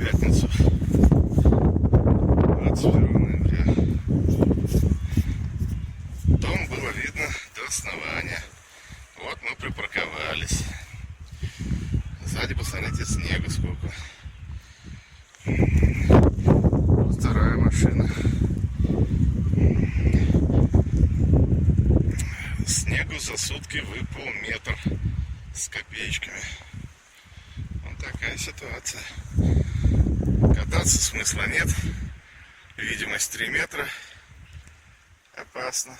пятницу, 21 ноября. Дом было видно до основания. Вот мы припарковались. Сзади, посмотрите, снега сколько. Вот вторая машина. Снегу за сутки выпал метр с копеечками. Вот такая ситуация. Кататься смысла нет. Видимость 3 метра. Опасно.